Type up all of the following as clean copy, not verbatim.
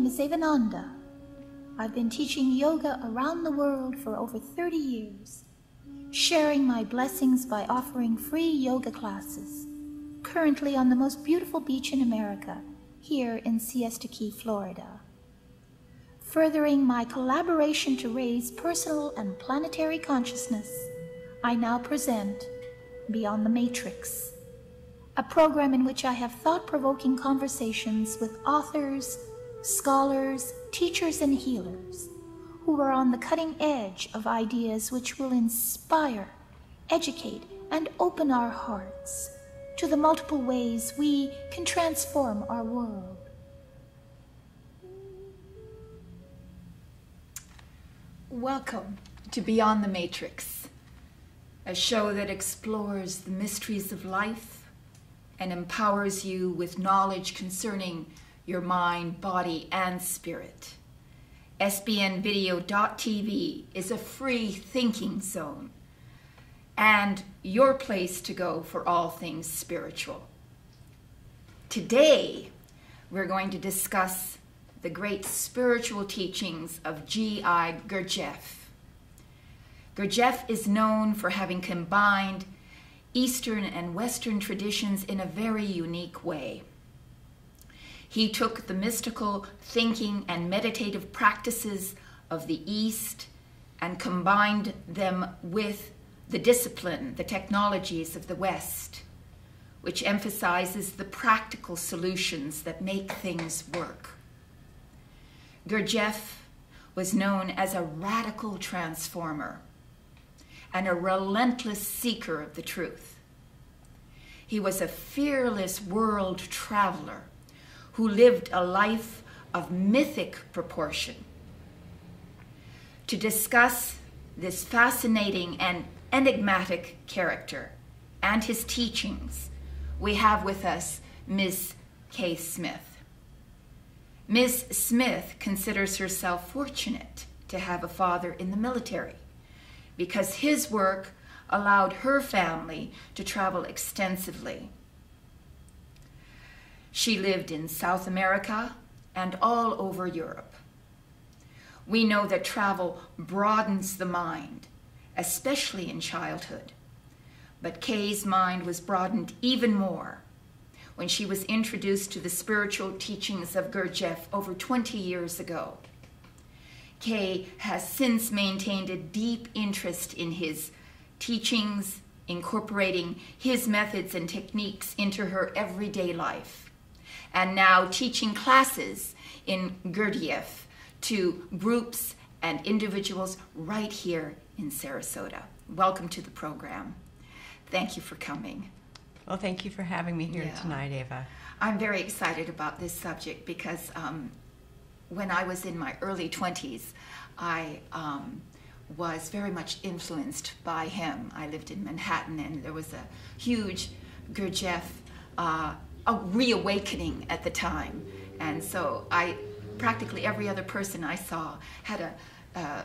name is Avananda. I've been teaching yoga around the world for over 30 years, sharing my blessings by offering free yoga classes, currently on the most beautiful beach in America, here in Siesta Key, Florida. Furthering my collaboration to raise personal and planetary consciousness, I now present Beyond the Matrix, a program in which I have thought-provoking conversations with authors, scholars, teachers, and healers who are on the cutting edge of ideas which will inspire, educate, and open our hearts to the multiple ways we can transform our world. Welcome to Beyond the Matrix, a show that explores the mysteries of life and empowers you with knowledge concerning your mind, body, and spirit. SBNvideo.tv is a free thinking zone and your place to go for all things spiritual. Today, we're going to discuss the great spiritual teachings of G.I. Gurdjieff. Gurdjieff is known for having combined Eastern and Western traditions in a very unique way. He took the mystical thinking and meditative practices of the East and combined them with the discipline, the technologies of the West, which emphasizes the practical solutions that make things work. Gurdjieff was known as a radical transformer and a relentless seeker of the truth. He was a fearless world traveler who lived a life of mythic proportion. To discuss this fascinating and enigmatic character and his teachings, we have with us Ms. Kay Smith. Ms. Smith considers herself fortunate to have a father in the military because his work allowed her family to travel extensively. She lived in South America and all over Europe. We know that travel broadens the mind, especially in childhood. But Kay's mind was broadened even more when she was introduced to the spiritual teachings of Gurdjieff over 20 years ago. Kay has since maintained a deep interest in his teachings, incorporating his methods and techniques into her everyday life, and now teaching classes in Gurdjieff to groups and individuals right here in Sarasota. Welcome to the program. Thank you for coming. Well, thank you for having me here tonight, Ava. I'm very excited about this subject because when I was in my early 20s, I was very much influenced by him. I lived in Manhattan, and there was a huge Gurdjieff a reawakening at the time. And so practically every other person I saw had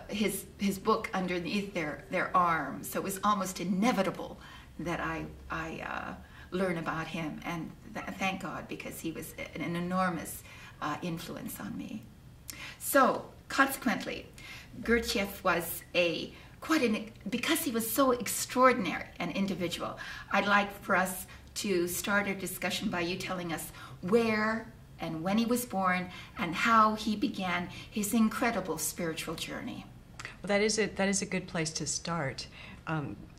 his book underneath their arm. So it was almost inevitable that I learn about him, and thank God, because he was an enormous influence on me. So consequently, Gurdjieff was because he was so extraordinary an individual, I'd like for us to start our discussion by you telling us where and when he was born and how he began his incredible spiritual journey. Well, that is a good place to start.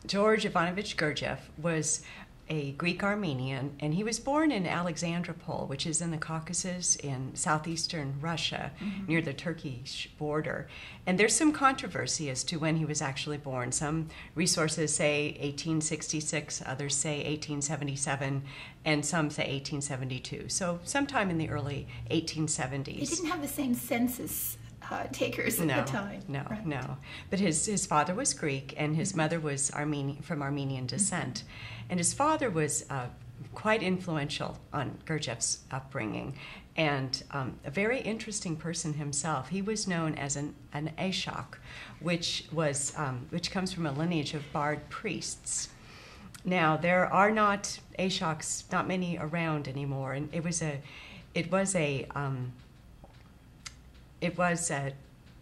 George Ivanovich Gurdjieff was a Greek Armenian, and he was born in Alexandropol, which is in the Caucasus in southeastern Russia, near the Turkish border. And there's some controversy as to when he was actually born. Some resources say 1866, others say 1877, and some say 1872. So sometime in the early 1870s. He didn't have the same census takers at the time. No. But his father was Greek, and his mother was from Armenian descent. And his father was quite influential on Gurdjieff's upbringing, and a very interesting person himself. He was known as an Ashok, which comes from a lineage of bard priests. Now, there are not Ashoks, not many around anymore, and it was a it was a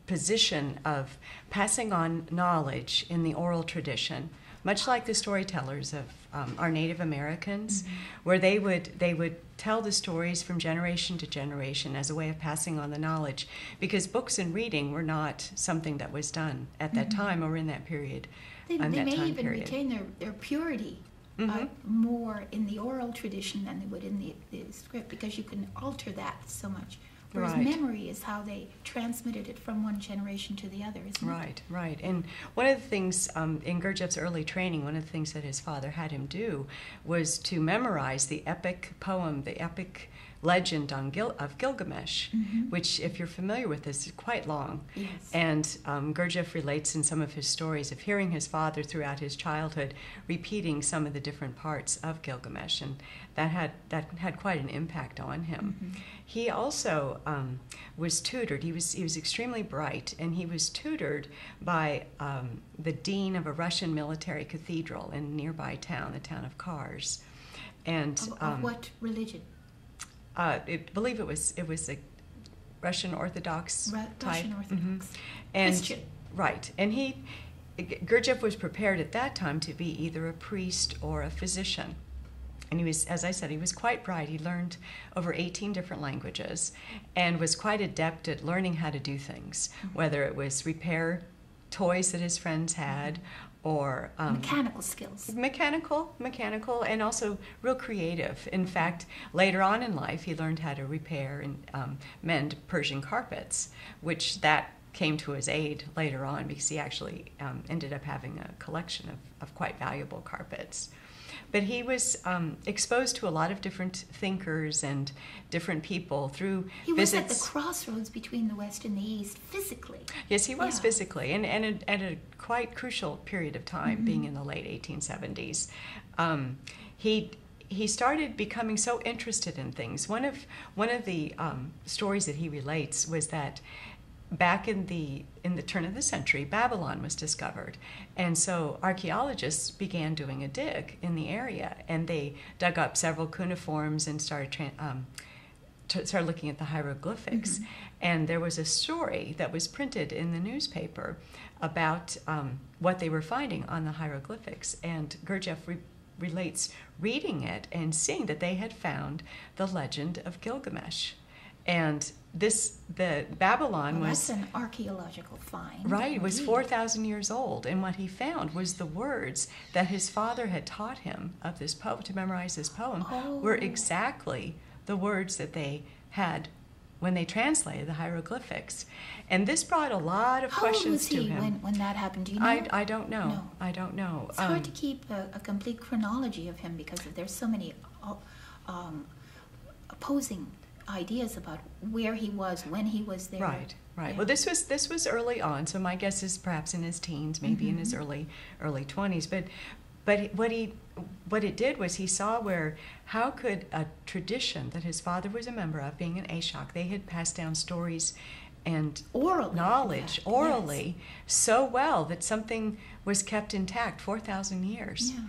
position of passing on knowledge in the oral tradition, much like the storytellers of our Native Americans, where they would tell the stories from generation to generation as a way of passing on the knowledge, because books and reading were not something that was done at that time or in that period. They may even retain their purity more in the oral tradition than they would in the script, because you can alter that so much. Whereas memory is how they transmitted it from one generation to the other, isn't it? Right. And one of the things in Gurdjieff's early training, one of the things that his father had him do was to memorize the epic poem, the epic legend of Gilgamesh, which, if you're familiar with this, is quite long. Yes. And Gurdjieff relates in some of his stories of hearing his father throughout his childhood repeating some of the different parts of Gilgamesh, and that had quite an impact on him. He also was tutored. He was extremely bright, and he was tutored by the dean of a Russian military cathedral in a nearby town, the town of Kars. And of what religion? I believe it was a Russian Orthodox type. Russian Orthodox. And, Christian. Right. And Gurdjieff was prepared at that time to be either a priest or a physician. And he was, as I said, he was quite bright. He learned over 18 different languages and was quite adept at learning how to do things, whether it was repair toys that his friends had, or mechanical skills. Mechanical, and also real creative. In fact, later on in life, he learned how to repair and mend Persian carpets, which that came to his aid later on, because he actually ended up having a collection of quite valuable carpets. But he was exposed to a lot of different thinkers and different people through He was visits. at the crossroads between the West and the East physically. Yes, he was physically, and at a quite crucial period of time, being in the late 1870s. He started becoming so interested in things. One of the stories that he relates was that back in the turn of the century, Babylon was discovered, and so archaeologists began doing a dig in the area, and they dug up several cuneiforms and started looking at the hieroglyphics. And there was a story that was printed in the newspaper about what they were finding on the hieroglyphics, and Gurdjieff relates reading it and seeing that they had found the legend of Gilgamesh. And the Babylon was... That's an archaeological find. Right, it was 4,000 years old. And what he found was the words that his father had taught him of this poem, to memorize this poem, were exactly the words that they had when they translated the hieroglyphics. And this brought a lot of questions to him. How old was he when that happened? Do you know? I don't know. No. I don't know. It's hard to keep a complete chronology of him, because there's so many opposing ideas about where he was, when he was there. Right. Yeah. Well, this was early on, so my guess is perhaps in his teens, maybe in his early 20s. But what it did was he saw how could a tradition that his father was a member of, being an Ashok, they had passed down stories and knowledge orally so well that something was kept intact 4,000 years. Yeah.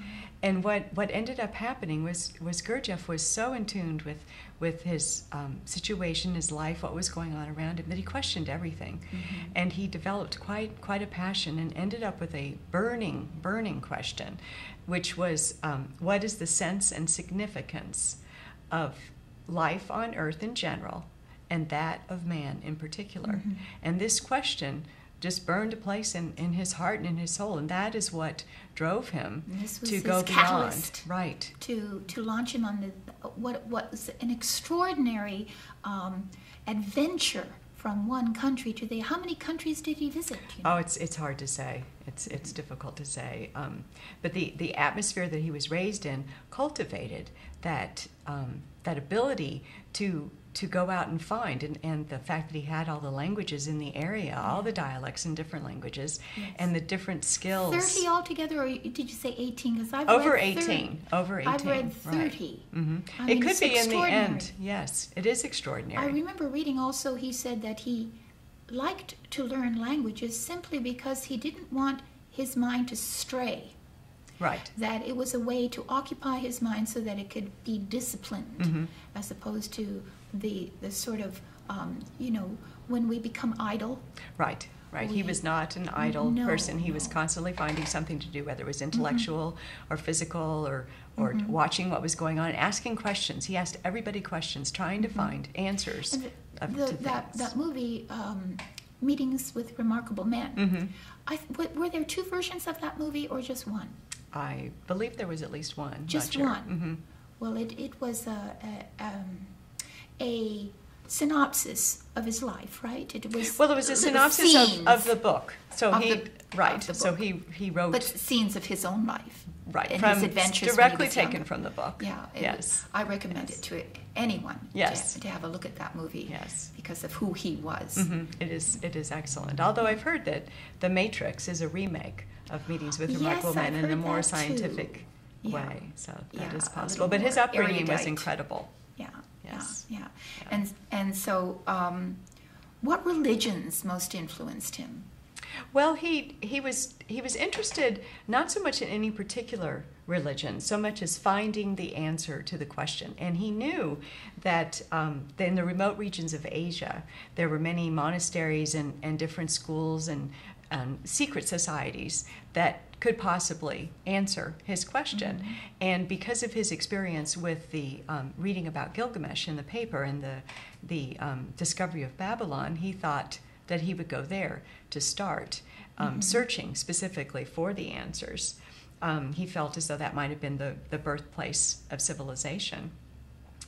And what ended up happening was Gurdjieff was so in tune with his situation, his life, what was going on around him, that he questioned everything. And he developed quite a passion and ended up with a burning question, which was, what is the sense and significance of life on earth in general, and that of man in particular? And this question just burned a place in his heart and in his soul, and that is what drove him to go beyond. Right. To launch him on what was an extraordinary adventure from one country to the... How many countries did he visit? You know? Oh, it's hard to say. It's difficult to say. But the atmosphere that he was raised in cultivated that ability to go out and find, and the fact that he had all the languages in the area, all the dialects in different languages, and the different skills. 30 altogether, or did you say 18? Because I've over read 18. Over 18. I've read 30. Right. I It mean, could it's be in the extraordinary. end. Yes, it is extraordinary. I remember reading also, he said that he liked to learn languages simply because he didn't want his mind to stray. Right. That it was a way to occupy his mind so that it could be disciplined, as opposed to the sort of you know, when we become idle. Right. Right. He was not an idle person. He was constantly finding something to do, whether it was intellectual or physical or watching what was going on, asking questions. He asked everybody questions, trying to find answers to things. That movie, Meetings with Remarkable Men, were there two versions of that movie or just one? I believe there was at least one. Just one. Well, it was a synopsis of his life, right? It was a synopsis of the book. So so he wrote, but scenes of his own life, right? And from his adventures directly taken from the book. Yeah. Yes. I recommend it to anyone. Yes. To have a look at that movie. Yes. Because of who he was. It is excellent. Although I've heard that The Matrix is a remake of Meetings with Remarkable Men in a more scientific way. So that is possible. But his upbringing was incredible. Yeah. Yes. Yeah. And so, what religions most influenced him? Well, he was interested not so much in any particular religion, so much as finding the answer to the question. And he knew that in the remote regions of Asia, there were many monasteries and different schools and secret societies that could possibly answer his question. And because of his experience with the reading about Gilgamesh in the paper and the discovery of Babylon, he thought that he would go there to start searching specifically for the answers. He felt as though that might have been the birthplace of civilization.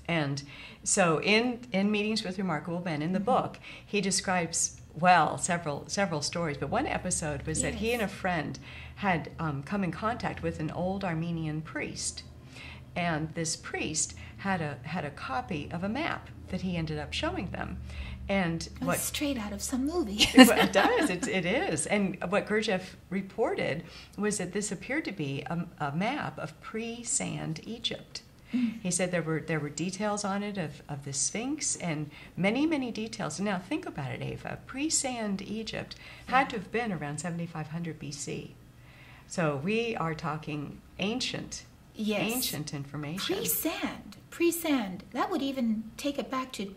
And so in Meetings with Remarkable Men, in the book, he describes, several stories, but one episode was that he and a friend had come in contact with an old Armenian priest. And this priest had a copy of a map that he ended up showing them. And what straight out of some movie. It does. It is. And what Gurdjieff reported was that this appeared to be a map of pre-sand Egypt. He said there were details on it of the Sphinx and many details. Now think about it, Ava. Pre-sand Egypt had to have been around 7500 BC. So we are talking ancient information. Pre-sand. That would even take it back to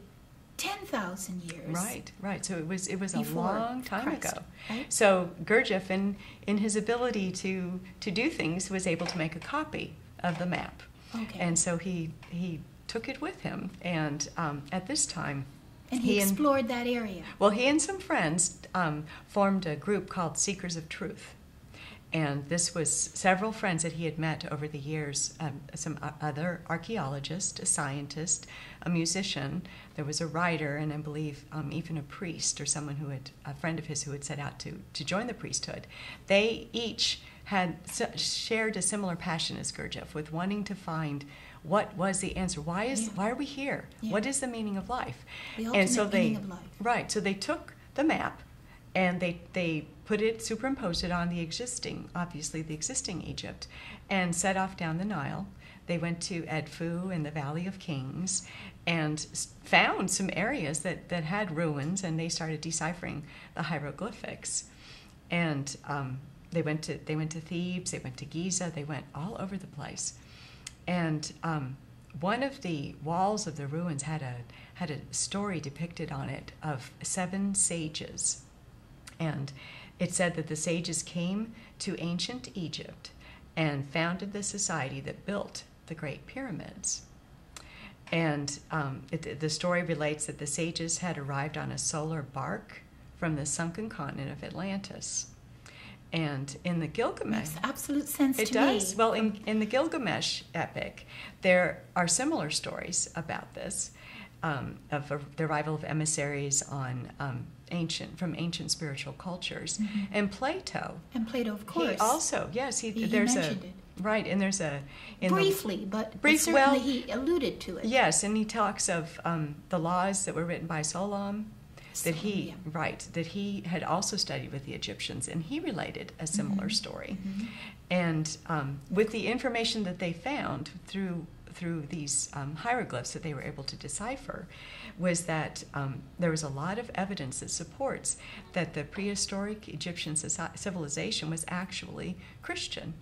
10,000 years. Right. So it was a long time ago. Right? So Gurdjieff, in his ability to do things, was able to make a copy of the map. Okay. And so he took it with him, and at this time, and he explored that area. Well, he and some friends formed a group called Seekers of Truth. And this was several friends that he had met over the years, some other archaeologists, a scientist, a musician, there was a writer, and I believe even a priest or a friend of his who had set out to join the priesthood. They each had shared a similar passion as Gurdjieff, with wanting to find what was the answer. Why are we here? Yeah. What is the meaning of life? The ultimate meaning of life. Right. So they took the map and they superimposed it on the existing Egypt, and set off down the Nile. They went to Edfu and the Valley of Kings and found some areas that had ruins, and they started deciphering the hieroglyphics. And they went to Thebes, they went to Giza, they went all over the place. And one of the walls of the ruins had a story depicted on it of 7 sages. And it said that the sages came to ancient Egypt and founded the society that built the Great Pyramids. And the story relates that the sages had arrived on a solar bark from the sunken continent of Atlantis. And in the Gilgamesh... Makes absolute sense to me. It does. Well, in the Gilgamesh epic, there are similar stories about this, of the arrival of emissaries from ancient spiritual cultures. And Plato, of course. he also, yes, he mentioned it. Right, and there's a... Briefly, but certainly he alluded to it. Yes, and he talks of the laws that were written by Solon, that he had also studied with the Egyptians, and he related a similar story. And with the information that they found through these hieroglyphs that they were able to decipher, was that there was a lot of evidence that supports that the prehistoric Egyptian civilization was actually Christian.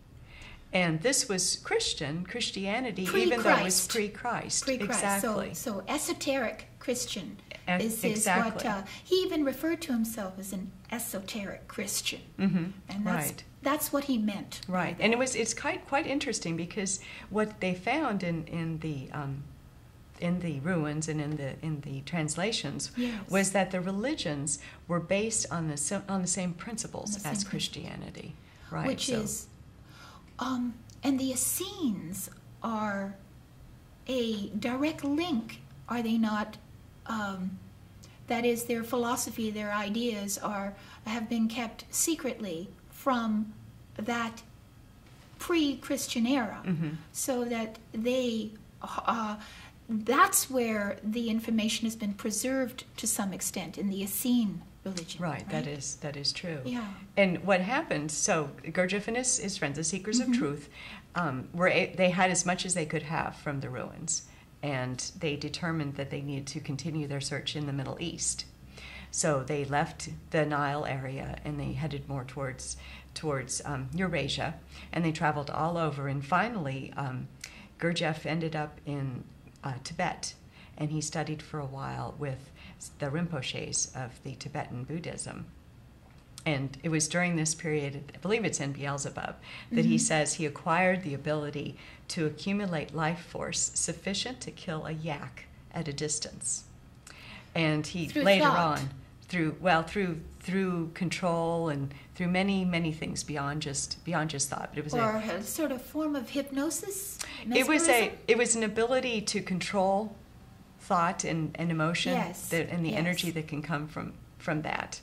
And this was Christianity, even though it was pre-Christ. Pre-Christ. Exactly. So esoteric Christian. Exactly. What he even referred to himself as an esoteric Christian, and that's what he meant. Right, and it's quite interesting because what they found in the ruins and in the translations was that the religions were based on the same principles as Christianity, right? Which is, and the Essenes are a direct link, are they not? That is, their philosophy, their ideas have been kept secretly from that pre-Christian era, so that that's where the information has been preserved to some extent in the Essene religion. Right? That is true. Yeah. And what happened? So Gurdjieff and his friends, the Seekers of Truth, they had as much as they could have from the ruins. And they determined that they needed to continue their search in the Middle East. So they left the Nile area and they headed more towards Eurasia, and they traveled all over. And finally, Gurdjieff ended up in Tibet, and he studied for a while with the Rinpoches of the Tibetan Buddhism. And it was during this period, I believe it's in Beelzebub, that he says he acquired the ability to accumulate life force sufficient to kill a yak at a distance. And he later on, through control and through many things beyond just thought. But it was a sort of form of hypnosis. It was an ability to control thought and emotion, and the energy that can come from that.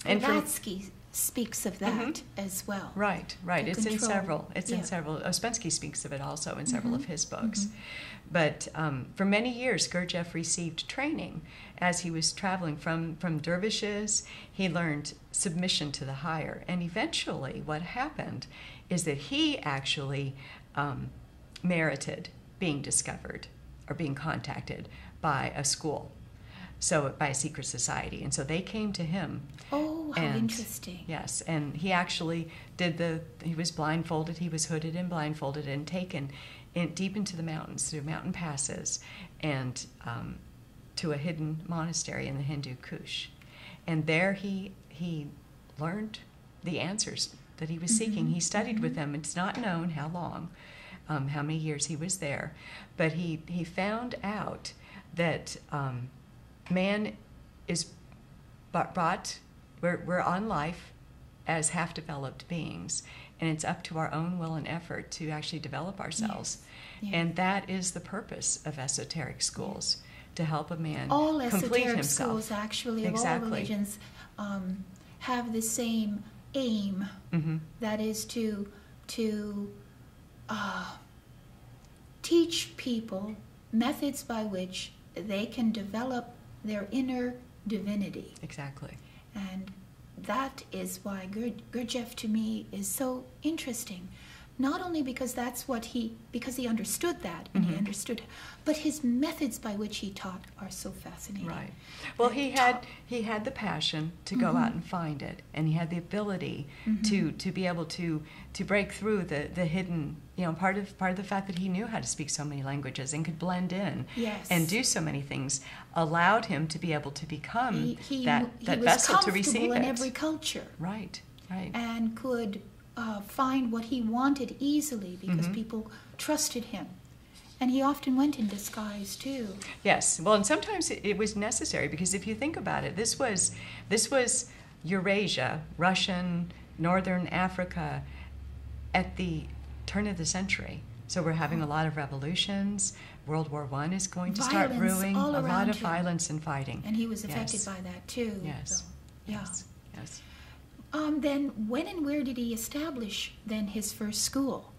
And Blavatsky speaks of that as well. Right. It's in several. Ouspensky speaks of it also in several of his books. But for many years, Gurdjieff received training as he was traveling from dervishes. He learned submission to the higher, and eventually, what happened is that he actually merited being discovered or being contacted by a school. So by a secret society, and so they came to him. Oh, how interesting! Yes, and he actually he was blindfolded, he was hooded and blindfolded, and taken deep into the mountains through mountain passes, and to a hidden monastery in the Hindu Kush, and there he learned the answers that he was seeking. He studied with them. It's not known how long, how many years he was there, but he found out that. Man is brought, we're on life as half-developed beings, and it's up to our own will and effort to actually develop ourselves. Yes. And that is the purpose of esoteric schools, to help a man complete himself. All esoteric schools, actually, of all religions, have the same aim, that is to teach people methods by which they can develop their inner divinity. Exactly. And that is why Gurdjieff to me is so interesting. Not only because because he understood that, and he understood, but his methods by which he taught are so fascinating. Right. Well, he had the passion to go out and find it, and he had the ability to be able to break through the hidden, part of the fact that he knew how to speak so many languages and could blend in and do so many things allowed him to be able to become that vessel to receive it. He was comfortable in every culture. Right. And could find what he wanted easily because people trusted him. And he often went in disguise too. Yes, well, and sometimes it was necessary, because if you think about it, this was Eurasia, Russian, Northern Africa, at the turn of the century. So we're having a lot of revolutions. World War I is going to start brewing. A lot of violence and fighting. And he was affected by that too. Yes. So, yeah. Yes. Then when and where did he establish then his first school?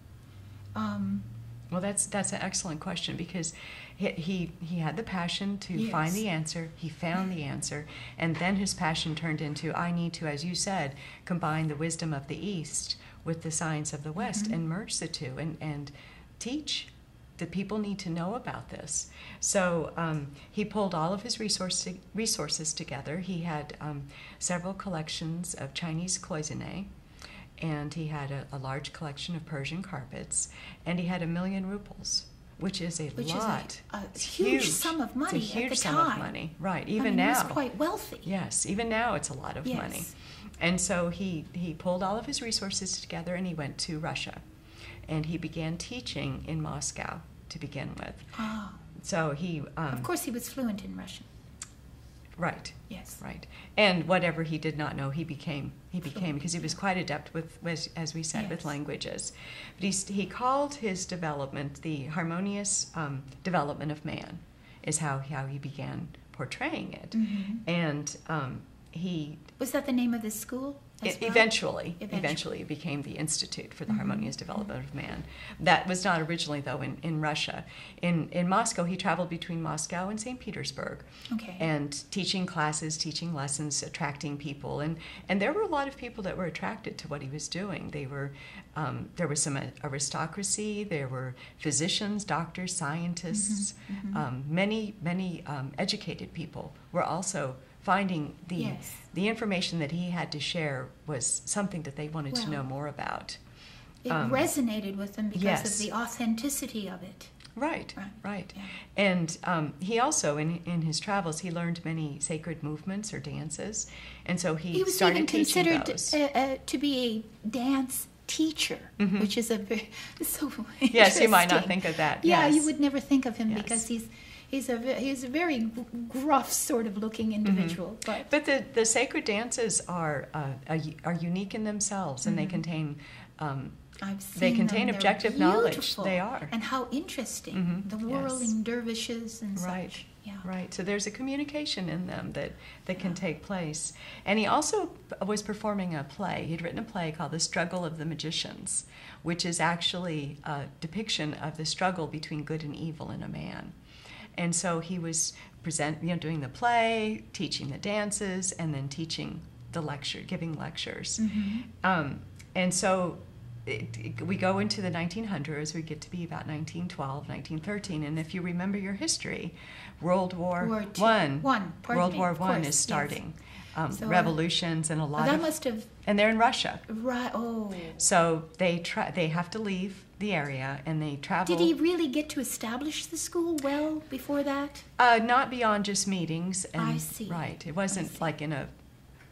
Well, that's an excellent question, because he had the passion to find the answer. He found the answer, and then his passion turned into, I need to, as you said, combine the wisdom of the East with the science of the West and merge the two and teach. The people need to know about this. So he pulled all of his resources together. He had several collections of Chinese cloisonne, and he had a large collection of Persian carpets, and he had 1,000,000 rubles, which is a which lot. is a huge sum of money. It's a huge at the sum time. of money, right? I Even mean, now, he was quite wealthy. yes, even now it's a lot of Yes. money. And so he pulled all of his resources together and he went to Russia, and he began teaching in Moscow to begin with. Ah. So he, Of course, he was fluent in Russian. right. Yes. Right, and whatever he did not know, he became because he was quite adept with, as we said, with Yes. languages. But he called his development the harmonious development of man, is how he began portraying it, Mm-hmm. and he Was that the name of this school? as well? eventually it became the Institute for the Harmonious Development of Man. That was not originally, though, in Russia. In Moscow, he traveled between Moscow and St. Petersburg, Okay. and teaching classes, teaching lessons, attracting people, and there were a lot of people that were attracted to what he was doing. They were there was some aristocracy, there were physicians, doctors, scientists, many educated people were also finding Yes. the information that he had to share was something that they wanted to Well, know more about. It resonated with them because yes. of the authenticity of it. Right. Yeah. And he also, in his travels, he learned many sacred movements or dances, and so He was started even teaching considered those. to be a dance teacher, which is a very so Yes, you might not interesting. think of that. Yeah, yes. you would never think of him Yes. because he's a very gruff sort of looking individual. But the sacred dances are unique in themselves, and they contain I've seen they contain them. They're objective knowledge. beautiful. They are. And how interesting. Mhm. The Yes. whirling dervishes and Right. such. Yeah. Right. So there's a communication in them that can take place. And he also was performing a play. He'd written a play called The Struggle of the Magicians, which is actually a depiction of the struggle between good and evil in a man. And so he was doing the play, teaching the dances, and then teaching the lecture, giving lectures. And so we go into the 1900s, we get to be about 1912, 1913, and if you remember your history, World War I is starting. So, revolutions and a lot that of... must have... And they're in Russia. Right, oh. So they have to leave the area, and they travel... Did he really get to establish the school well before that? Not beyond just meetings. And, I see. Right. It wasn't like in a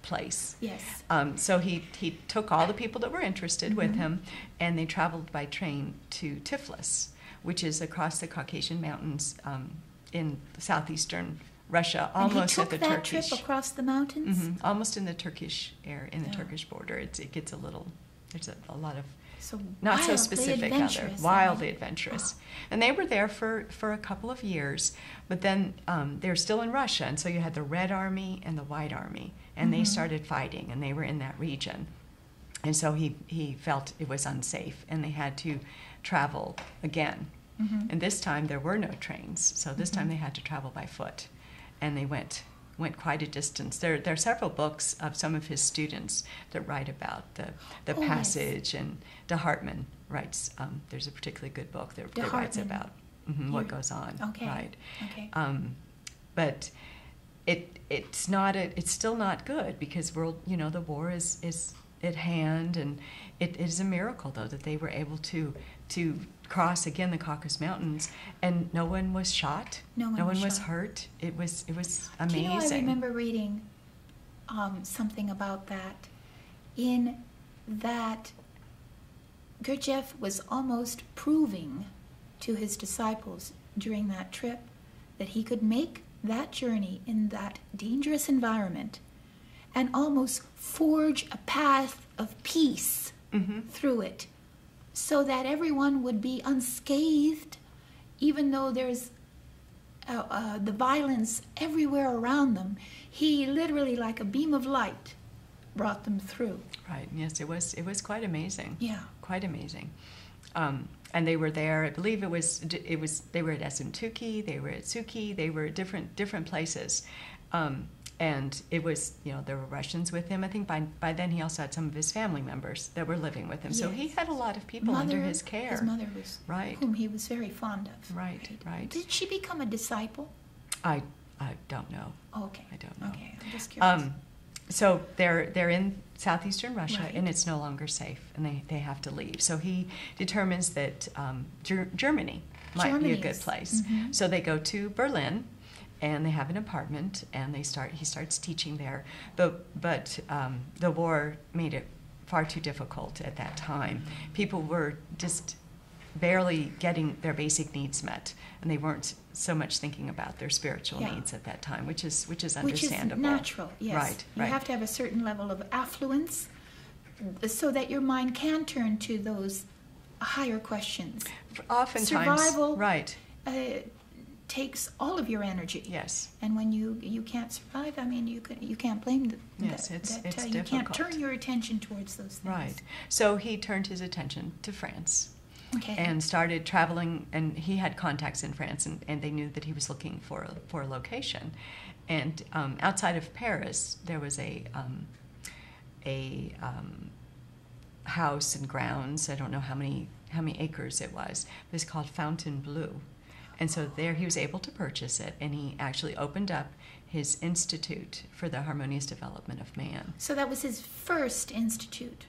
place. Yes. So he took all the people that were interested with him, and they traveled by train to Tiflis, which is across the Caucasian Mountains in southeastern Russia, almost and at the he took that Turkish. trip across the mountains? Almost in the Turkish area, in the Turkish border. It gets a little. There's a lot of So not so wildly specific adventurous, wildly adventurous. And they were there for a couple of years, but then they were still in Russia, and so you had the Red Army and the White Army, and they started fighting, and they were in that region. And so he felt it was unsafe, and they had to travel again. And this time there were no trains, so this time they had to travel by foot, and they went quite a distance. There are several books of some of his students that write about the passage, and De Hartmann writes. There's a particularly good book that writes about what goes on. Okay. Right. Okay. But it's still not good because the war is at hand, and it is a miracle though that they were able to cross again the Caucasus Mountains, and no one was shot. No one was shot. hurt. It was amazing. Do you know, I remember reading something about that, in that Gurdjieff was almost proving to his disciples during that trip that he could make that journey in that dangerous environment and almost forge a path of peace through it, so that everyone would be unscathed, even though there's the violence everywhere around them. He literally, like a beam of light, brought them through. Right. Yes, it was quite amazing. Yeah. Quite amazing. And they were there. I believe they were at Esentuki, they were at Suki, they were at different places. And it was, there were Russians with him. I think by then he also had some of his family members that were living with him. So he Yes. had a lot of people under his care. His mother was, right, whom he was very fond of. Right. Did she become a disciple? I don't know. Oh, okay. I don't know. Okay, I'm just curious. So they're in southeastern Russia, Right. and it's no longer safe, and they have to leave. So he determines that Germany might be a Germany good is. place. So they go to Berlin, and they have an apartment, and he starts teaching there. But the war made it far too difficult at that time. People were just barely getting their basic needs met, and they weren't so much thinking about their spiritual needs at that time, which is understandable. Which is natural, yes. Right, you have to have a certain level of affluence so that your mind can turn to those higher questions. Oftentimes, survival right. Takes all of your energy. Yes. And when you can't survive, I mean, you can't blame it's difficult. You can't turn your attention towards those things. Right. So he turned his attention to France. Okay. And started traveling, and he had contacts in France, and they knew that he was looking for a location. And outside of Paris, there was a house and grounds. I don't know how many acres it was. It was called Fontainebleau. And so there he was able to purchase it, and he actually opened up his institute for the harmonious development of man. So that was his first institute.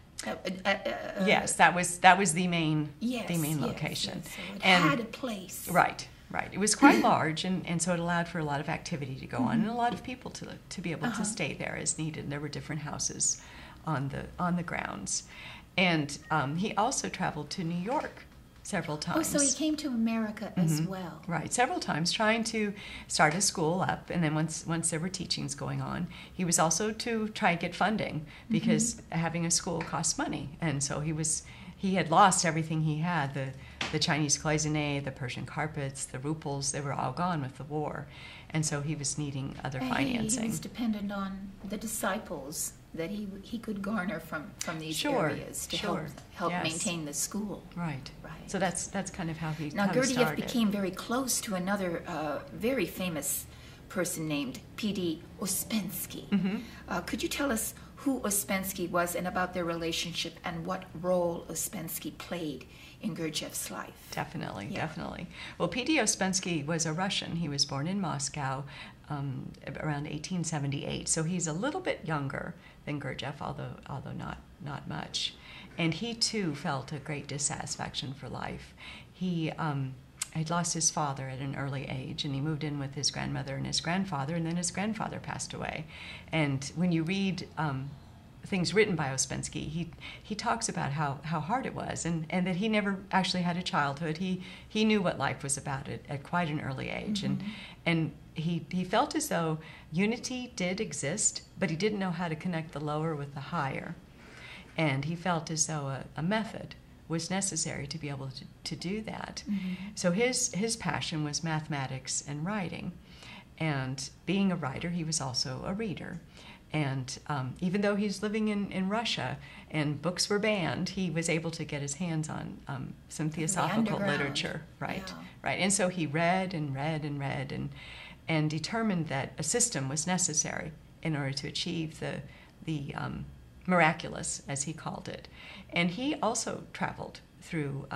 Yes, that was the main location. Yes. So it and had a place. Right. It was quite large, and so it allowed for a lot of activity to go on, and a lot of people to be able to stay there as needed. And there were different houses on the grounds, and he also traveled to New York several times. Oh, so he came to America as well. Right, several times, trying to start a school up, and then once there were teachings going on, he was also to try and get funding, because having a school costs money, and so he had lost everything he had, the Chinese cloisonné, the Persian carpets, the ruples, they were all gone with the war, and so he was needing other financing. He was dependent on the disciples that he could garner from these areas to help maintain the school. Right. So that's kind of how he Now how he Gurdjieff started. became very close to another very famous person named P.D. Ouspensky. Could you tell us who Ouspensky was and about their relationship and what role Ouspensky played in Gurdjieff's life? Definitely. Well, P.D. Ouspensky was a Russian. He was born in Moscow around 1878, so he's a little bit younger than Gurdjieff, although not much. And he too felt a great dissatisfaction for life. He had lost his father at an early age, and he moved in with his grandmother and his grandfather, and then his grandfather passed away. And when you read things written by Ouspensky, he talks about how hard it was, and that he never actually had a childhood. He knew what life was about at quite an early age, and he felt as though unity did exist, but he didn't know how to connect the lower with the higher. And he felt as though a method was necessary to be able to do that. So his passion was mathematics and writing. And being a writer, he was also a reader. And even though he's living in Russia and books were banned, he was able to get his hands on some theosophical literature. Right. And so he read and determined that a system was necessary in order to achieve the miraculous, as he called it. And he also traveled through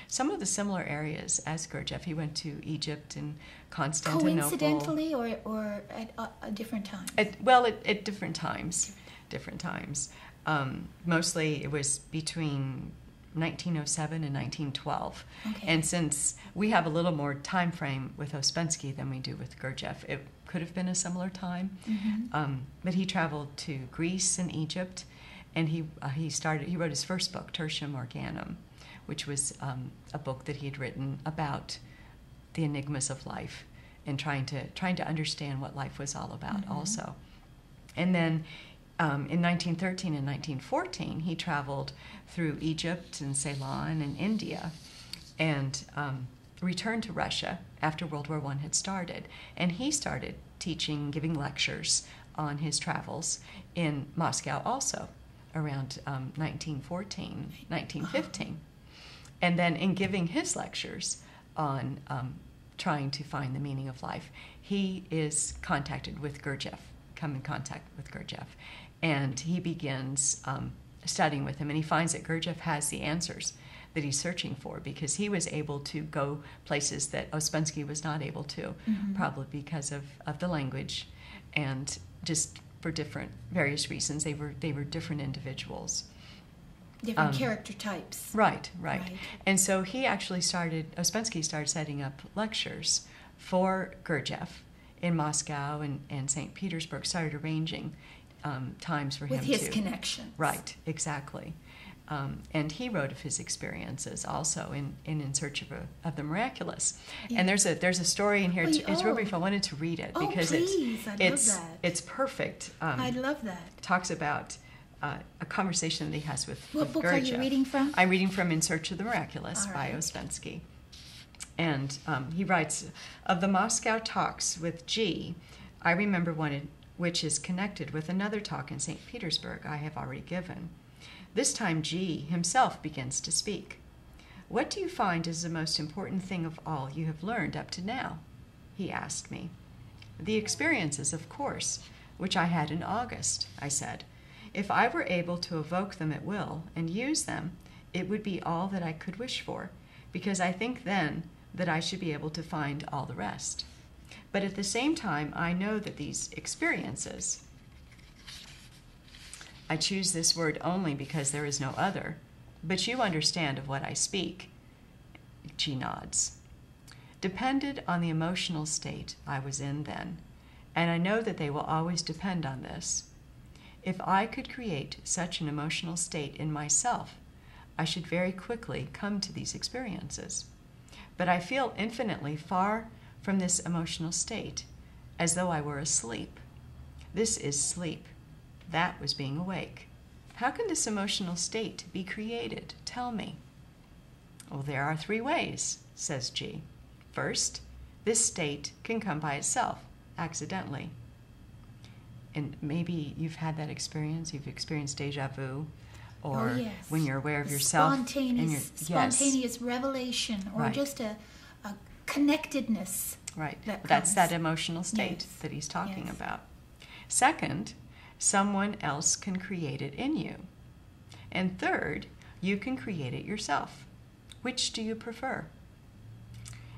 some of the similar areas as Gurdjieff. He went to Egypt and Constantinople. Coincidentally or at different times? At different times. Mostly it was between 1907 and 1912. Okay. And since we have a little more time frame with Ouspensky than we do with Gurdjieff, it could have been a similar time. But he traveled to Greece and Egypt, and he wrote his first book, Tertium Organum, which was a book that he had written about the enigmas of life and trying to understand what life was all about also. And then in 1913 and 1914, he traveled through Egypt and Ceylon and India, and returned to Russia after World War I had started. And he started teaching, giving lectures on his travels in Moscow also around 1914, 1915. And then in giving his lectures on trying to find the meaning of life, he is contacted with Gurdjieff, come in contact with Gurdjieff. And he begins studying with him, and he finds that Gurdjieff has the answers that he's searching for, because he was able to go places that Ouspensky was not able to, probably because of the language, and just for various reasons. They were different individuals. Different character types. Right. And so he actually Ouspensky started setting up lectures for Gurdjieff in Moscow and St. Petersburg, started arranging times for him with his connections. Right, exactly. And he wrote of his experiences also in Search of the Miraculous. Yeah. And there's a story in here. It's really fun. I wanted to read it because it's perfect. I'd love that. Talks about a conversation that he has with What book Gurdjieff. are you reading from? I'm reading from In Search of the Miraculous by Ouspensky. And he writes, of the Moscow talks with G, I remember one which is connected with another talk in St. Petersburg I have already given. This time G himself begins to speak. What do you find is the most important thing of all you have learned up to now? He asked me. The experiences, of course, which I had in August, I said. If I were able to evoke them at will and use them, it would be all that I could wish for, because I think then that I should be able to find all the rest. But at the same time, I know that these experiences, I choose this word only because there is no other, but you understand of what I speak, She nods, depended on the emotional state I was in then, and I know that they will always depend on this. If I could create such an emotional state in myself, I should very quickly come to these experiences. But I feel infinitely far from this emotional state, as though I were asleep. This is sleep. That was being awake. How can this emotional state be created? Tell me. Well, there are 3 ways, says G. First, this state can come by itself, accidentally. And maybe you've had that experience. You've experienced deja vu, or when you're aware of yourself. Spontaneous revelation, or just a connectedness. Right. That's that emotional state that he's talking about. Second, someone else can create it in you. And third, you can create it yourself. Which do you prefer?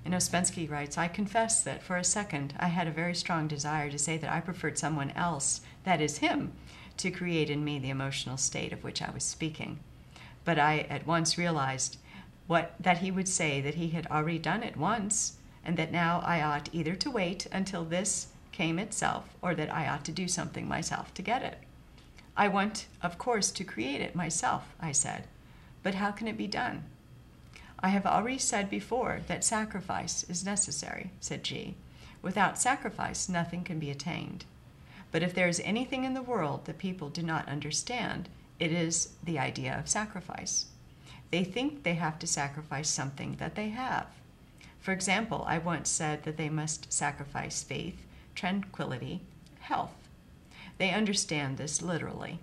And Ouspensky writes, I confess that for a second I had a very strong desire to say that I preferred someone else, that is him, to create in me the emotional state of which I was speaking. But I at once realized that he would say that he had already done it once, and that now I ought either to wait until this came itself, or that I ought to do something myself to get it. I want, of course, to create it myself, I said. But how can it be done? I have already said before that sacrifice is necessary, said G. Without sacrifice, nothing can be attained. But if there is anything in the world that people do not understand, it is the idea of sacrifice. They think they have to sacrifice something that they have. For example, I once said that they must sacrifice faith, tranquility, health. They understand this literally.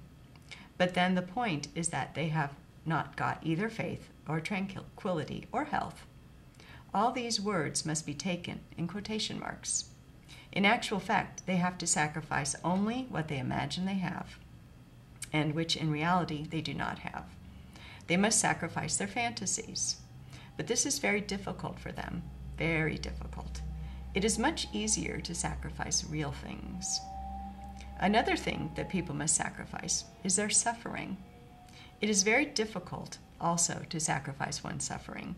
But then the point is that they have not got either faith or tranquility or health. All these words must be taken in quotation marks. In actual fact, they have to sacrifice only what they imagine they have, and which in reality they do not have. They must sacrifice their fantasies. But this is very difficult for them, very difficult. It is much easier to sacrifice real things. Another thing that people must sacrifice is their suffering. It is very difficult also to sacrifice one's suffering.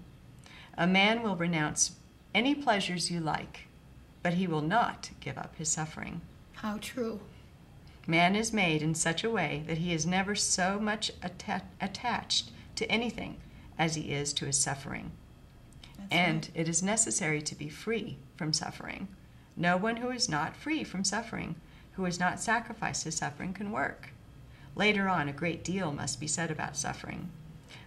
A man will renounce any pleasures you like, but he will not give up his suffering. How true. Man is made in such a way that he is never so much attached to anything as he is to his suffering. And it is necessary to be free from suffering. No one who is not free from suffering, who has not sacrificed his suffering, can work. Later on, a great deal must be said about suffering.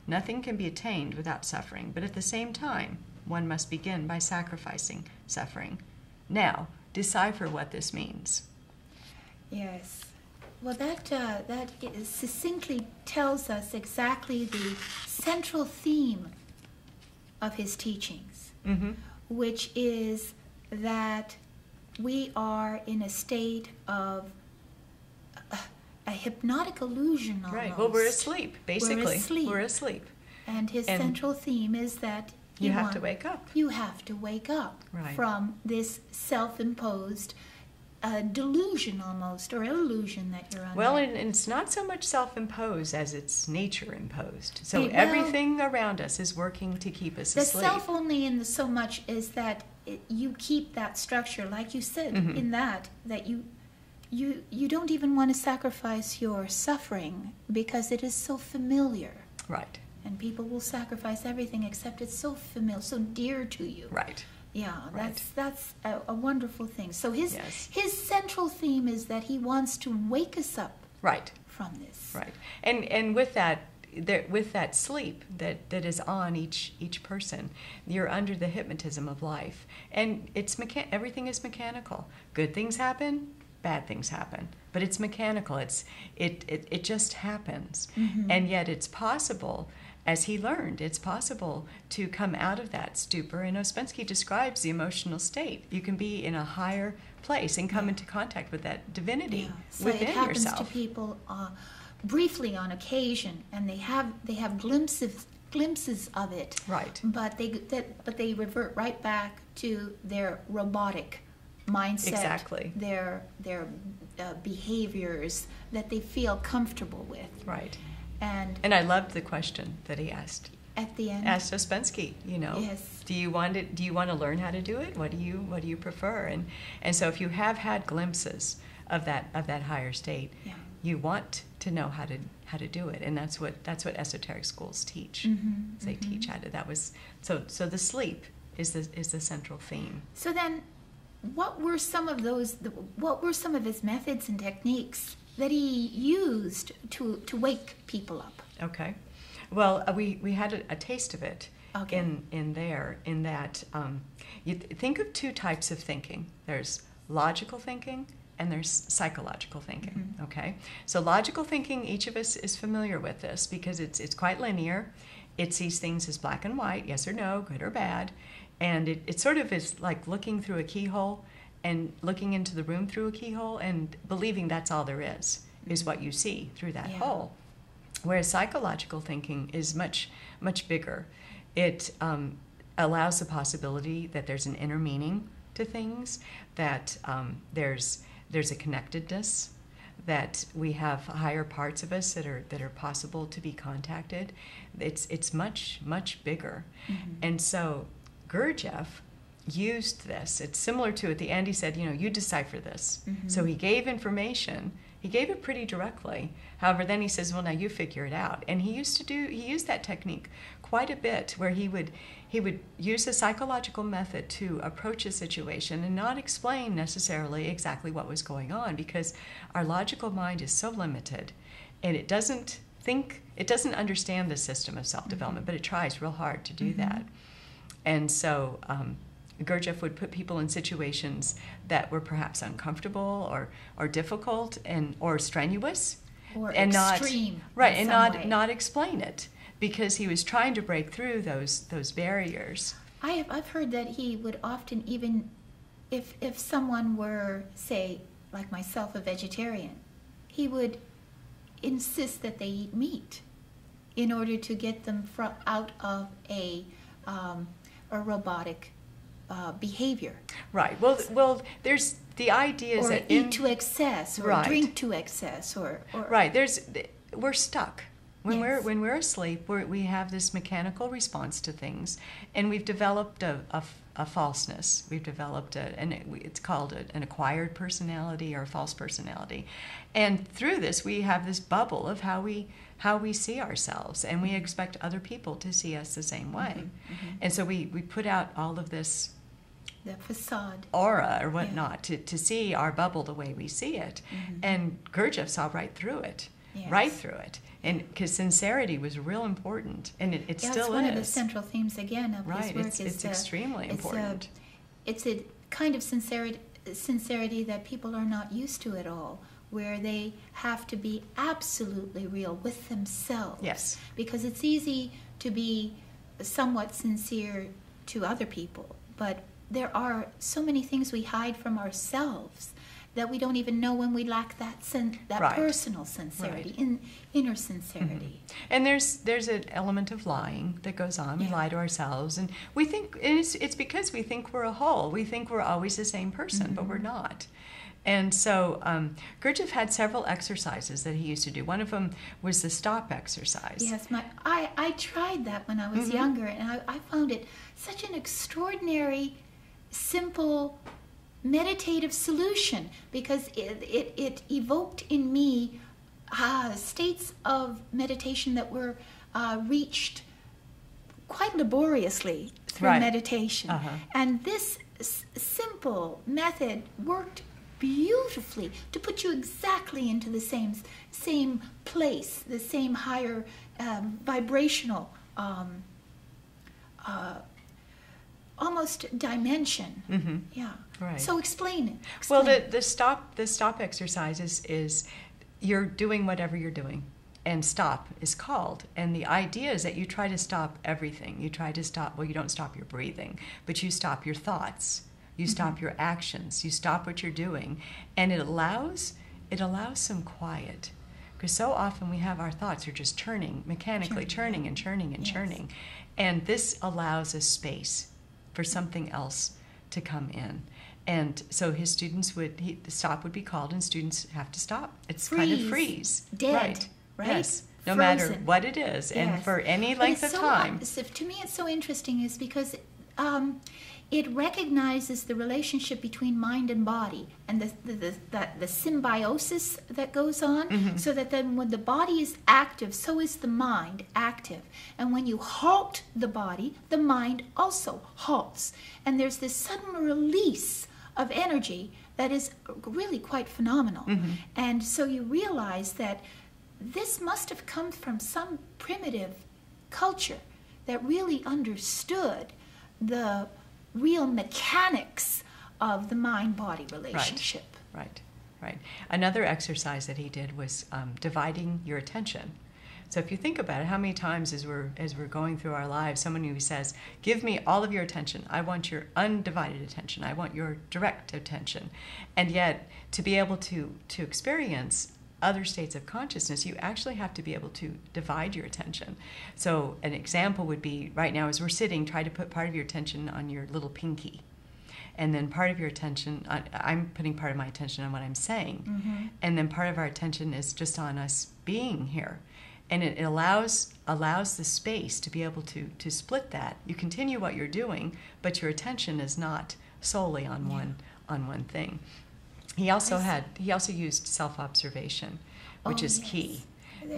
Nothing can be attained without suffering, but at the same time, one must begin by sacrificing suffering. Now, decipher what this means. Yes. Well, that succinctly tells us exactly the central theme of his teachings, which is that we are in a state of a hypnotic illusion almost. Right. Well, we're asleep, basically. We're asleep. And his central theme is that you have to wake up. You have to wake up from this self-imposed a delusion almost, or illusion that you're under. Well, and it's not so much self-imposed as it's nature-imposed. So Well, everything around us is working to keep us the asleep. self only in the so much is that you keep that structure, like you said, in that you don't even want to sacrifice your suffering because it is so familiar. Right. And people will sacrifice everything except it's so familiar, so dear to you. Right. Yeah, Right. that's a wonderful thing. So his Yes. his central theme is that he wants to wake us up Right. from this. Right. And with that sleep that is on each person, you're under the hypnotism of life, and everything is mechanical. Good things happen, bad things happen, but it's mechanical. It just happens, and yet it's possible. As he learned, it's possible to come out of that stupor, and Ouspensky describes the emotional state. You can be in a higher place and come into contact with that divinity So within it happens yourself. to people briefly on occasion, and they have glimpses of it. Right. But they revert right back to their robotic mindset. Exactly. Their behaviors that they feel comfortable with. Right. And I loved the question that he asked. at the end, Asked Ouspensky, Yes. do you want to learn how to do it? What do you prefer? And so if you have had glimpses of that higher state, Yeah. you want to know how to do it, and that's what esoteric schools teach. They teach how to. That was so the sleep is the central theme. So then, what were some of his methods and techniques that he used to wake people up? Okay. Well, we had a taste of it Okay. in that you think of two types of thinking. There's logical thinking and there's psychological thinking. Okay. So logical thinking, each of us is familiar with this because it's quite linear. It sees things as black and white, yes or no, good or bad, and it sort of is like looking through a keyhole and looking into the room through a keyhole and believing that's all there is what you see through that hole. Whereas psychological thinking is much, much bigger. It allows the possibility that there's an inner meaning to things, that there's a connectedness, that we have higher parts of us that are possible to be contacted. It's much, much bigger. And so Gurdjieff used this. It's similar to, at the end he said, you decipher this. So he gave information. He gave it pretty directly. However, then he says, well, now you figure it out. And he used that technique quite a bit, where he would use a psychological method to approach a situation and not explain necessarily exactly what was going on, because our logical mind is so limited, and it doesn't understand the system of self-development, but it tries real hard to do that. And so Gurdjieff would put people in situations that were perhaps uncomfortable or difficult or strenuous, Or and extreme. right, in and some way. not explain it, because he was trying to break through those barriers. I've heard that he would often, even if someone were, say, like myself, a vegetarian, he would insist that they eat meat in order to get them out of a robotic behavior. Right. Well, there's the idea is Or that eat to excess, or Right. drink to excess, or right. We're stuck. When Yes. we're asleep, we have this mechanical response to things, and we've developed a falseness. We've developed it's called an acquired personality or a false personality, and through this we have this bubble of how we see ourselves, and we expect other people to see us the same way, and so we put out all of this the facade. aura or whatnot to see our bubble the way we see it, and Gurdjieff saw right through it. Yes. Right through it, and because sincerity was real important, and it That's still one is. of the central themes again of Right, his work. it's extremely important. It's a kind of sincerity that people are not used to at all, where they have to be absolutely real with themselves. Yes. Because it's easy to be somewhat sincere to other people, but there are so many things we hide from ourselves that we don't even know when we lack that Right. personal sincerity, Right. inner sincerity. And there's an element of lying that goes on. We Yeah. lie to ourselves, and we think, and it's because we think we're a whole. We think we're always the same person, but we're not. And so Gurdjieff had several exercises that he used to do. One of them was the stop exercise. Yes, I tried that when I was younger, and I found it such an extraordinary, simple, meditative solution, because it evoked in me states of meditation that were reached quite laboriously through meditation. And this simple method worked beautifully to put you exactly into the same place, the same higher vibrational almost dimension. Yeah. Right. So explain it. Well, the stop exercise is you're doing whatever you're doing, and stop is called. And the idea is that you try to stop everything. You try to stop, well, you don't stop your breathing, but you stop your thoughts. You stop your actions. You stop what you're doing. And it allows some quiet. Because so often we have our thoughts are just churning, mechanically churning and churning and churning. And this allows a space for something else to come in. And so his students the stop would be called, and students have to stop. It's kind of freeze. Dead. Right? Yes. No Frozen. Matter what it is, and for any length of time. To me, it's so interesting is because it recognizes the relationship between mind and body, and the symbiosis that goes on, so that then when the body is active, so is the mind active. And when you halt the body, the mind also halts. And there's this sudden release of energy that is really quite phenomenal. And so you realize that this must have come from some primitive culture that really understood the real mechanics of the mind-body relationship. Right. Another exercise that he did was dividing your attention. So if you think about it, how many times as we're going through our lives, someone who says, "Give me all of your attention. I want your undivided attention. I want your direct attention." And yet, to be able to experience other states of consciousness, you actually have to be able to divide your attention. So an example would be, right now as we're sitting, try to put part of your attention on your little pinky. And then part of your attention, I'm putting part of my attention on what I'm saying. And then part of our attention is just on us being here. And it allows the space to be able to split that. You continue what you're doing, but your attention is not solely on one thing. He also used self-observation, which is key,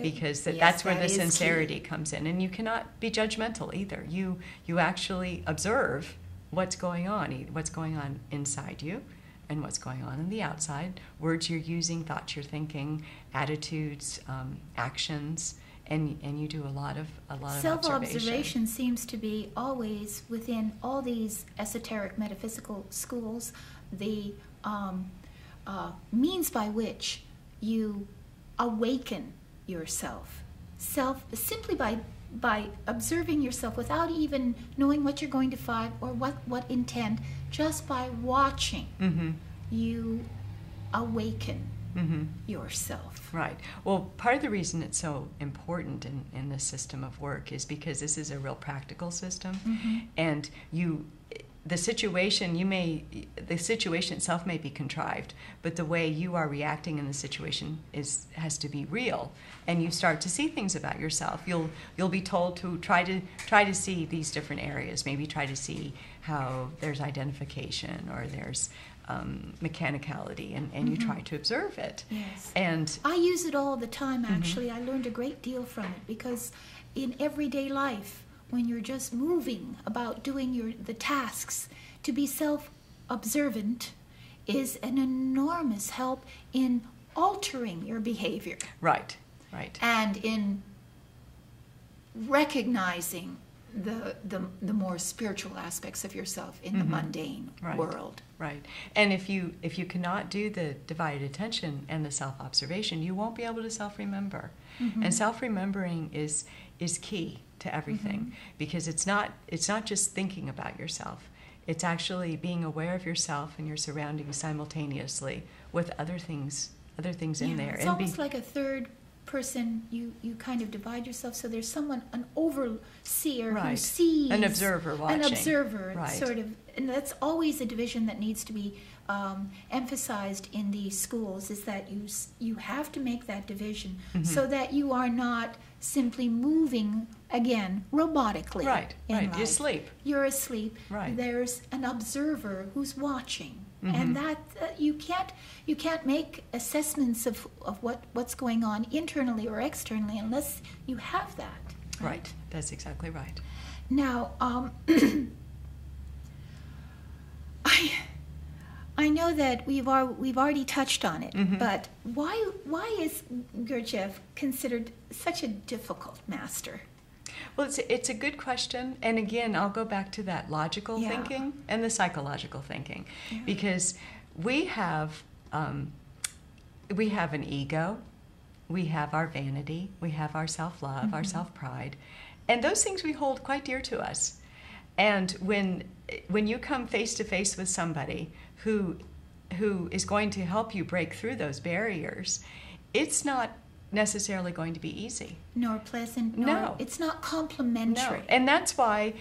because that's where the sincerity comes in. And you cannot be judgmental either. You actually observe what's going on inside you, and what's going on in the outside. Words you're using, thoughts you're thinking, attitudes, actions, and you do a lot of self-observation seems to be always within all these esoteric metaphysical schools the means by which you awaken yourself. Simply by observing yourself without even knowing what you're going to find or what intent, just by watching, you awaken yourself. Right. Well, part of the reason it's so important in this system of work is because this is a real practical system, and the situation itself may be contrived, but the way you are reacting in the situation has to be real, and you start to see things about yourself. You'll be told to try to see these different areas. Maybe try to see how there's identification or there's mechanicality, and you try to observe it. Yes. And I use it all the time. Actually, I learned a great deal from it, because in everyday life, when you're just moving about doing the tasks, to be self-observant is an enormous help in altering your behavior. Right. And in recognizing the more spiritual aspects of yourself in the mundane world. Right. And if you cannot do the divided attention and the self-observation, you won't be able to self-remember. And self-remembering is key to everything, because it's not just thinking about yourself. It's actually being aware of yourself and your surroundings simultaneously with other things in there. It's almost like a third person, you kind of divide yourself. So there's someone, an overseer who Right. sees. An observer watching. An observer, Right. sort of. And that's always a division that needs to be emphasized in these schools, is that you have to make that division so that you are not simply moving, again, robotically. Right, in right. life. You sleep. You're asleep. Right. There's an observer who's watching. And that you can't make assessments of what's going on internally or externally unless you have that. Right. That's exactly right. Now, I know that we've already touched on it, but why is Gurdjieff considered such a difficult master? Well, it's a good question, and again, I'll go back to that logical Yeah. thinking and the psychological thinking, because we have an ego, we have our vanity, we have our self-love, our self-pride, and those things we hold quite dear to us. And when you come face to face with somebody who is going to help you break through those barriers, it's not necessarily going to be easy. Nor pleasant. No. It's not complimentary. No, and that's why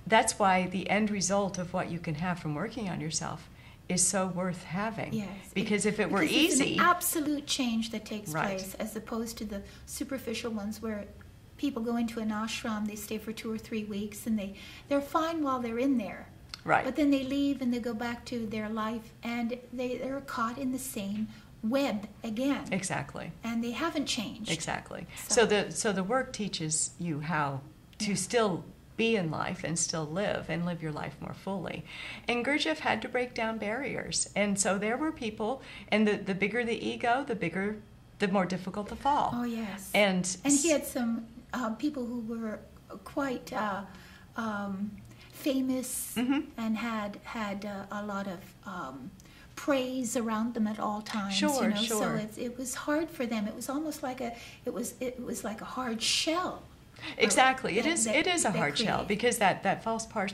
the end result of what you can have from working on yourself is so worth having. Yes. Because if it were Because easy, it's an absolute change that takes Right. place, as opposed to the superficial ones where people go into an ashram, they stay for 2 or 3 weeks, and they're fine while they're in there. right? But then they leave and they go back to their life, and they're caught in the same web again. Exactly. And they haven't changed. Exactly. So- So the work teaches you how to still be in life and still live and live your life more fully. And Gurdjieff had to break down barriers. And so there were people, and the bigger the ego, the more difficult the fall. Oh, yes. And he had some people who were quite famous and had a lot of praise around them at all times. Sure, you know? sure. So it was hard for them. It was almost like it was like a hard shell. Exactly. It that is a they hard shell, create. because that false part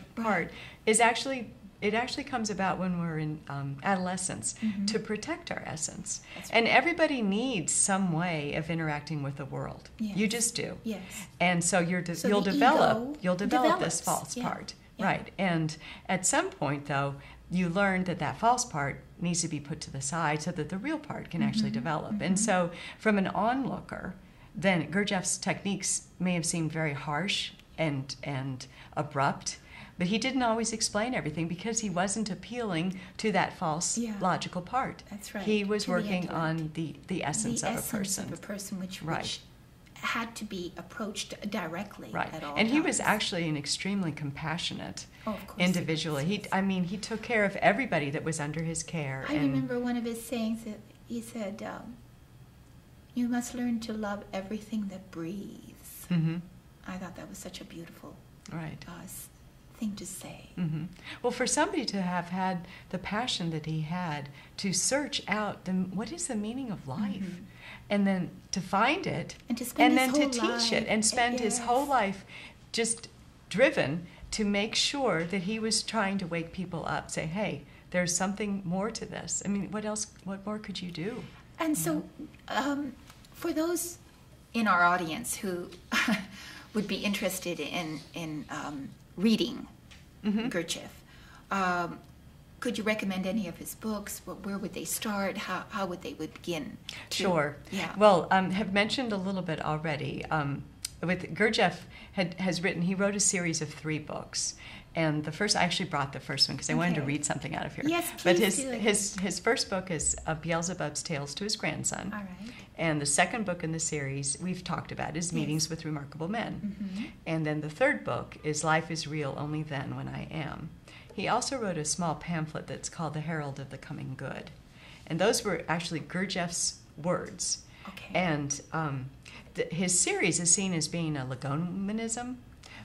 is actually, it actually comes about when we're in adolescence to protect our essence. That's And everybody needs some way of interacting with the world. Yes. You just do. Yes. And so you'll the develop ego this develops, false yeah. part. Yeah. Right. And at some point, though, you learn that false part needs to be put to the side so that the real part can actually develop. And so from an onlooker, then Gurdjieff's techniques may have seemed very harsh and abrupt, but he didn't always explain everything because he wasn't appealing to that false logical part. That's right. He was To the working intellect. on the essence of a person. which Right. had to be approached directly Right. at all And he was times. actually an extremely compassionate Oh, of course he individual. was, He took care of everybody that was under his care. I remember one of his sayings that he said, "You must learn to love everything that breathes." Mhm. I thought that was such a beautiful Right. thing to say. Well, for somebody to have had the passion that he had to search out what is the meaning of life, and then to find it, And to spend then his to whole teach it, life, and spend his whole yes. life just driven to make sure that he was trying to wake people up, say, hey, there's something more to this. I mean, what more could you do? And so, for those In our audience who would be interested in reading Gurdjieff, could you recommend any of his books? Where would they start? How would they begin? Sure. Yeah. Well, have mentioned a little bit already. With Gurdjieff he wrote a series of 3 books. And the first, I actually brought the first one because I wanted to Okay. read something out of here. Yes, But please do. his first book is Beelzebub's Tales to His Grandson. all right. And the second book in the series we've talked about is Meetings with Remarkable Men. And then the third book is Life is Real Only Then When I Am. He also wrote a small pamphlet that's called The Herald of the Coming Good. And those were actually Gurdjieff's words. Okay. And his series is seen as being a legomenism,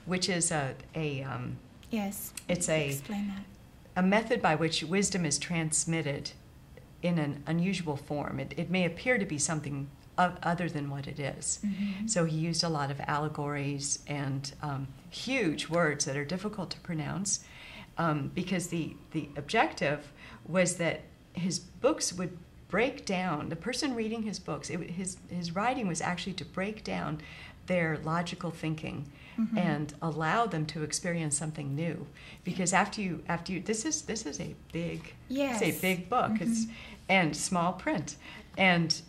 which is Yes. it's Explain that. a method by which wisdom is transmitted in an unusual form. It may appear to be something other than what it is. So he used a lot of allegories and huge words that are difficult to pronounce because the objective was that his books would break down, the person reading his books, his writing was actually to break down their logical thinking and allow them to experience something new. Because after you this is a big Yes. it's a big book. It's and small print. And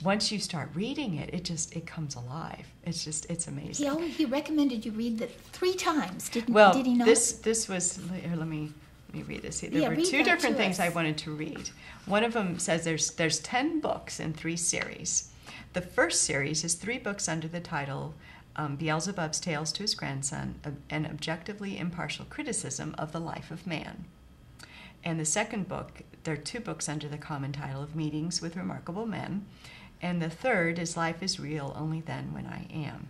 once you start reading it, it comes alive. It's amazing. He recommended you read it 3 times, did he not? This was here, let me read this. There were read 2 that different to things us. I wanted to read. One of them says there's 10 books in 3 series. The first series is 3 books under the title Beelzebub's Tales to His Grandson, an objectively impartial criticism of the life of man. And the second book, there are 2 books under the common title of Meetings with Remarkable Men. And the third is Life is Real Only Then When I Am.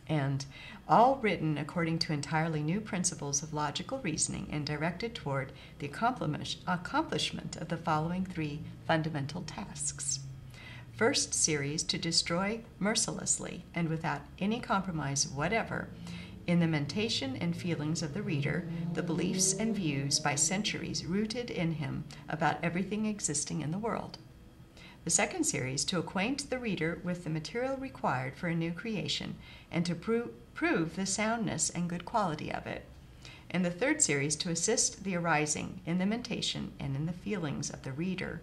And all written according to entirely new principles of logical reasoning and directed toward the accomplishment of the following 3 fundamental tasks. First series, to destroy mercilessly and without any compromise whatever in the mentation and feelings of the reader the beliefs and views by centuries rooted in him about everything existing in the world. The second series, to acquaint the reader with the material required for a new creation and to prove the soundness and good quality of it. And the third series, to assist the arising in the mentation and in the feelings of the reader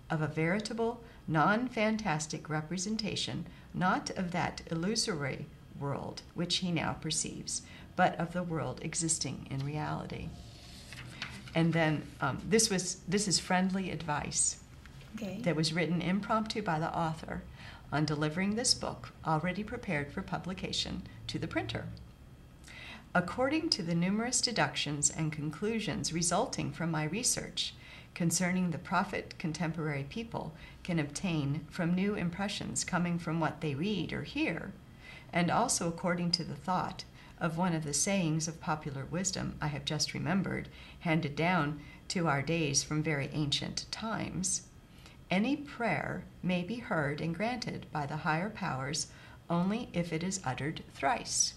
of a veritable, non-fantastic representation, not of that illusory world which he now perceives, but of the world existing in reality. And then this is friendly advice. Okay. That was written impromptu by the author on delivering this book, already prepared for publication, to the printer. According to the numerous deductions and conclusions resulting from my research concerning the profit contemporary people can obtain from new impressions coming from what they read or hear, and also according to the thought of one of the sayings of popular wisdom I have just remembered, handed down to our days from very ancient times, any prayer may be heard and granted by the higher powers only if it is uttered thrice.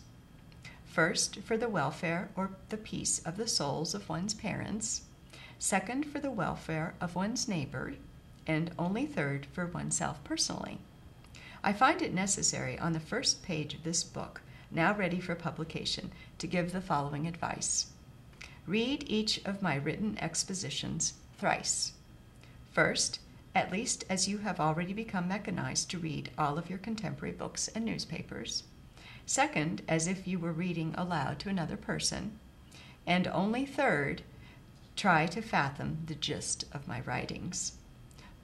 First, for the welfare or the peace of the souls of one's parents. Second, for the welfare of one's neighbor. And only third, for oneself personally. I find it necessary on the first page of this book, now ready for publication, to give the following advice. Read each of my written expositions thrice. First, at least as you have already become mechanized to read all of your contemporary books and newspapers. Second, as if you were reading aloud to another person. And only third, try to fathom the gist of my writings.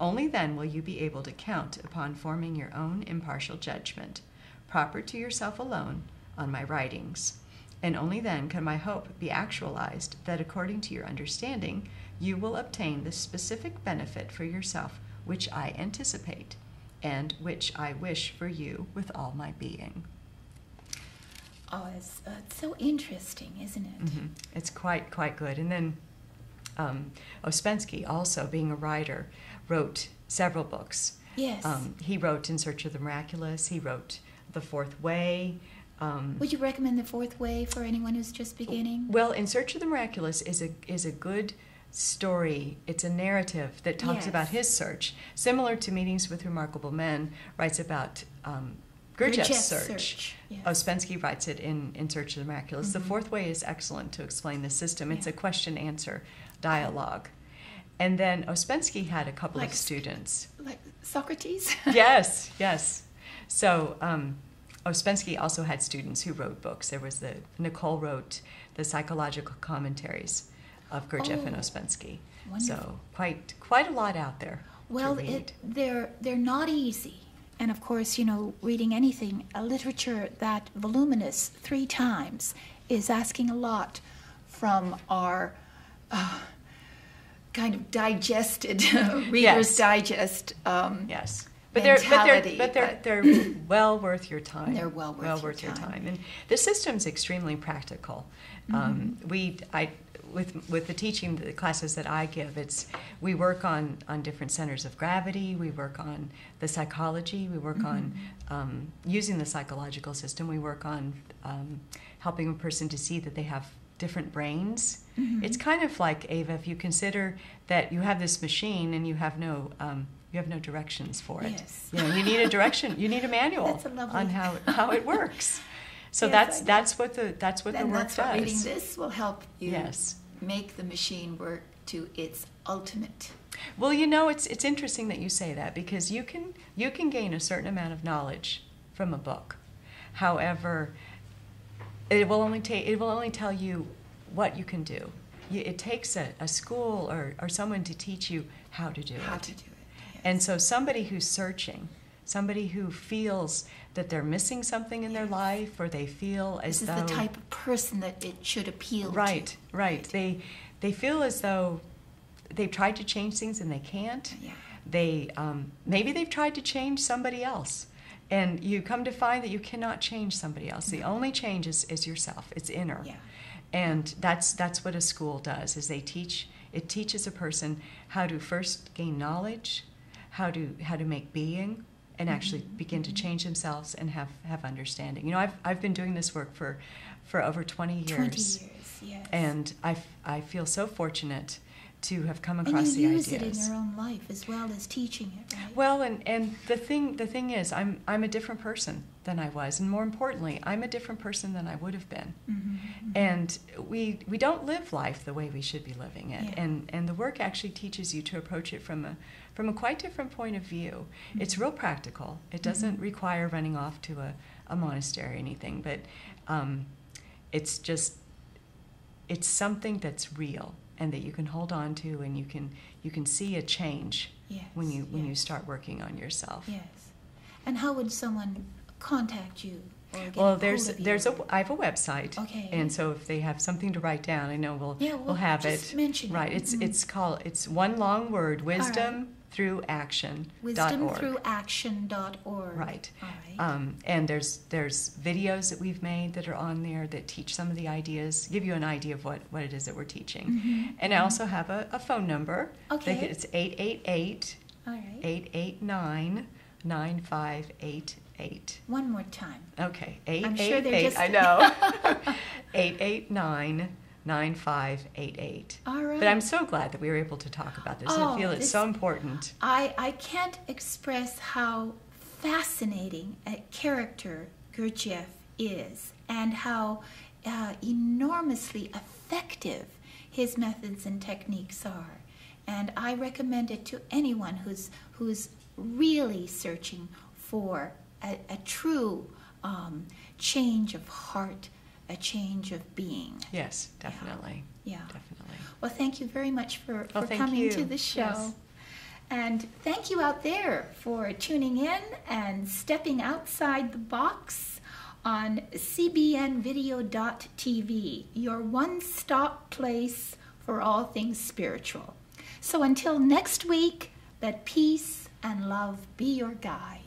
Only then will you be able to count upon forming your own impartial judgment, proper to yourself alone, on my writings. And only then can my hope be actualized that according to your understanding, you will obtain the specific benefit for yourself which I anticipate, and which I wish for you with all my being. Oh, it's so interesting, isn't it? Mm-hmm. It's quite good. And then Ouspensky, also being a writer, wrote several books. Yes. He wrote In Search of the Miraculous. He wrote The Fourth Way. Would you recommend The Fourth Way for anyone who's just beginning? Well, In Search of the Miraculous is a good story. It's a narrative that talks about his search, similar to Meetings with Remarkable Men writes about Gurdjieff's search. Yes. Ouspensky writes it in Search of the Miraculous. The Fourth Way is excellent to explain the system. It's a question-answer dialogue. And then Ouspensky had a couple of students. Like Socrates? Yes. So Ouspensky also had students who wrote books. There was Nicole wrote the psychological commentaries of Gurdjieff and Ouspensky. Wonderful. So quite a lot out there Well, to read. they're not easy. And of course, reading anything, a literature that voluminous 3 times is asking a lot from our kind of digested Reader's Digest Yes. mentality. But they're well worth your time. They're well worth your time. And the system's extremely practical. With the teaching, the classes that I give, we work on different centers of gravity. We work on the psychology. We work on using the psychological system. We work on helping a person to see that they have different brains. It's kind of like, Ava, if you consider that you have this machine and you have no directions for it. Yes. You know, you need a direction. You need a manual That's a lovely- on how it works. So Yes, that's what the work That's what does. reading this will help you Yes. make the machine work to its ultimate. Well, you know, it's interesting that you say that, because you can gain a certain amount of knowledge from a book. However, it will only tell you what you can do. It takes a school or someone to teach you how to do it. How to do it. Yes. And so somebody who's searching, somebody who feels that they're missing something in their life, or they feel as This though... is the type of person that it should appeal to. Right. They feel as though they've tried to change things and they can't. Yeah. Maybe they've tried to change somebody else, and you come to find that you cannot change somebody else. The only change is yourself. It's inner. Yeah. And that's what a school does, is it teaches a person how to first gain knowledge, how to make being, and actually begin to change themselves and have understanding. You know, I've been doing this work for over 20 years. 20 years, yes. And I feel so fortunate to have come across and you the use ideas. it in your own life as well as teaching it, right? Well, and the thing is, I'm a different person than I was, and more importantly, I'm a different person than I would have been. And we don't live life the way we should be living it. Yeah. And the work actually teaches you to approach it from a quite different point of view. It's real practical. It doesn't require running off to a monastery or anything, but it's something that's real and that you can hold on to, and you can see a change when you start working on yourself. Yes. And how would someone contact you? Or get Well, a hold of you? I have a website. Okay. And so if they have something to write down, I know we'll have just it. mention it. Right. It's one long word, wisdomthroughaction.org. Wisdomthroughaction.org. Right. All right. And there's videos that we've made that are on there that teach some of the ideas, give you an idea of what it is that we're teaching. And I also have a phone number. Okay. It's 888 All right. 889 9588. One more time. Okay, I'm sure they're 888, just- I know. 889-9588. All right. But I'm so glad that we were able to talk about this. Oh, I feel it's this- so important. I can't express how fascinating a character Gurdjieff is, and how enormously effective his methods and techniques are. And I recommend it to anyone who's really searching for a true change of heart, a change of being. Yes, definitely. Yeah. Definitely. Well, thank you very much for Well, thank coming you. to the show. Yes. And thank you out there for tuning in and stepping outside the box on cbnvideo.tv, your one-stop place for all things spiritual. So until next week, let peace and love be your guide.